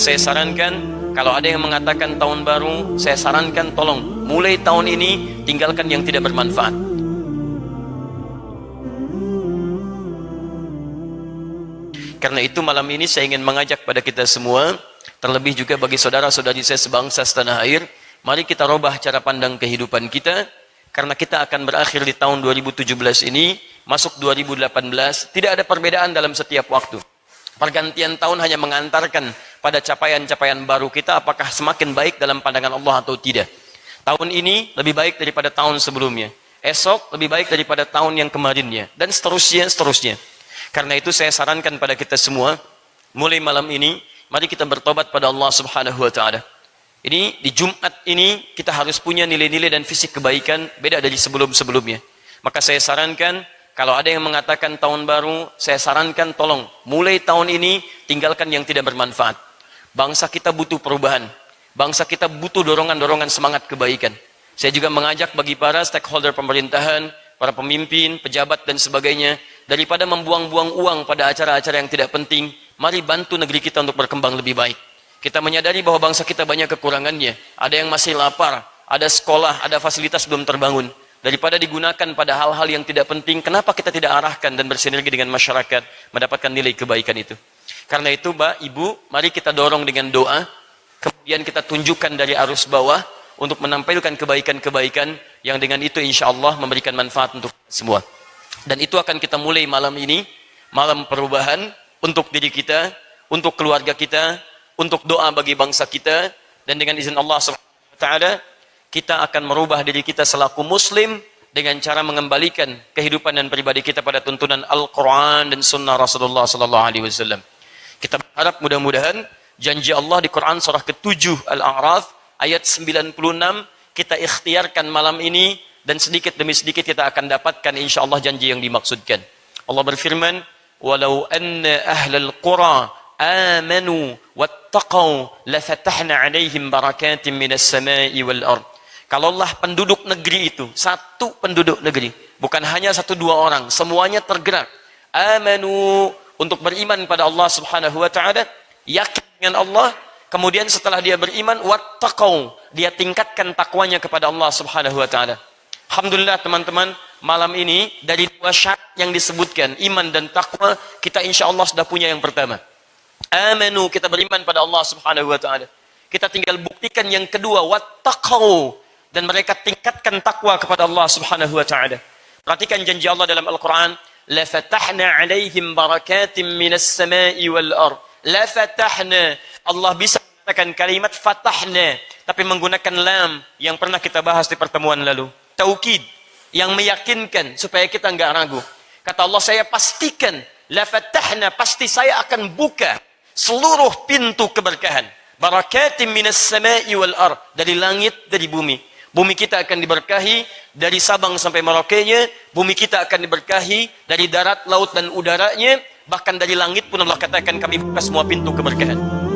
saya sarankan, kalau ada yang mengatakan tahun baru, saya sarankan tolong mulai tahun ini tinggalkan yang tidak bermanfaat. Karena itu malam ini saya ingin mengajak pada kita semua, terlebih juga bagi saudara-saudari saya sebangsa setanah air, mari kita rubah cara pandang kehidupan kita, karena kita akan berakhir di tahun 2017 ini, masuk 2018, tidak ada perbedaan dalam setiap waktu. Pergantian tahun hanya mengantarkan pada capaian-capaian baru kita, apakah semakin baik dalam pandangan Allah atau tidak. Tahun ini lebih baik daripada tahun sebelumnya, esok lebih baik daripada tahun yang kemarinnya, dan seterusnya. Karena itu saya sarankan pada kita semua, mulai malam ini, mari kita bertobat pada Allah Subhanahu wa Ta'ala. Ini di Jumat ini kita harus punya nilai-nilai dan fisik kebaikan beda dari sebelum-sebelumnya. Maka saya sarankan, kalau ada yang mengatakan tahun baru, saya sarankan tolong mulai tahun ini tinggalkan yang tidak bermanfaat. Bangsa kita butuh perubahan. Bangsa kita butuh dorongan-dorongan semangat kebaikan. Saya juga mengajak bagi para stakeholder pemerintahan, para pemimpin, pejabat dan sebagainya, daripada membuang-buang uang pada acara-acara yang tidak penting, mari bantu negeri kita untuk berkembang lebih baik. Kita menyadari bahwa bangsa kita banyak kekurangannya. Ada yang masih lapar, ada sekolah, ada fasilitas belum terbangun. Daripada digunakan pada hal-hal yang tidak penting, kenapa kita tidak arahkan dan bersinergi dengan masyarakat mendapatkan nilai kebaikan itu? Karena itu, Mbak, Ibu, mari kita dorong dengan doa, kemudian kita tunjukkan dari arus bawah untuk menampilkan kebaikan-kebaikan yang dengan itu insya Allah memberikan manfaat untuk semua. Dan itu akan kita mulai malam ini, malam perubahan untuk diri kita, untuk keluarga kita, untuk doa bagi bangsa kita, dan dengan izin Allah Subhanahu wa Ta'ala, kita akan merubah diri kita selaku muslim dengan cara mengembalikan kehidupan dan pribadi kita pada tuntunan Al-Quran dan Sunnah Rasulullah SAW. Kita berharap mudah-mudahan janji Allah di Quran surah ke-7 Al-A'raf ayat 96 kita ikhtiarkan malam ini, dan sedikit demi sedikit kita akan dapatkan insya Allah janji yang dimaksudkan. Allah berfirman, walau anna ahlal qura amanu wattaqau lafatahna alaihim barakatim minas samai wal ard. Kalaulah penduduk negeri itu, satu penduduk negeri, bukan hanya satu dua orang, semuanya tergerak, amanu, untuk beriman pada Allah Subhanahu wa Ta'ala, yakin dengan Allah, kemudian setelah dia beriman, wattaqau, dia tingkatkan takwanya kepada Allah Subhanahu wa Ta'ala. Alhamdulillah teman-teman, malam ini dari dua syarat yang disebutkan, iman dan takwa, kita insya Allah sudah punya yang pertama. Amanu, kita beriman pada Allah Subhanahu wa Ta'ala. Kita tinggal buktikan yang kedua, wattaqau, dan mereka tingkatkan takwa kepada Allah Subhanahu wa Ta'ala. Perhatikan janji Allah dalam Al-Quran, la fatahna alaihim barakatim minas samai wal ard. La fatahna, Allah bisa menggunakan kalimat fatahna, tapi menggunakan lam yang pernah kita bahas di pertemuan lalu. Taukid, yang meyakinkan supaya kita enggak ragu. Kata Allah, saya pastikan, la fatahna, pasti saya akan buka seluruh pintu keberkahan. Barakatim minas samai wal ard, dari langit, dari bumi. Bumi kita akan diberkahi dari Sabang sampai Merauke-nya, bumi kita akan diberkahi dari darat, laut dan udaranya, bahkan dari langit pun Allah katakan kami buka semua pintu keberkahan.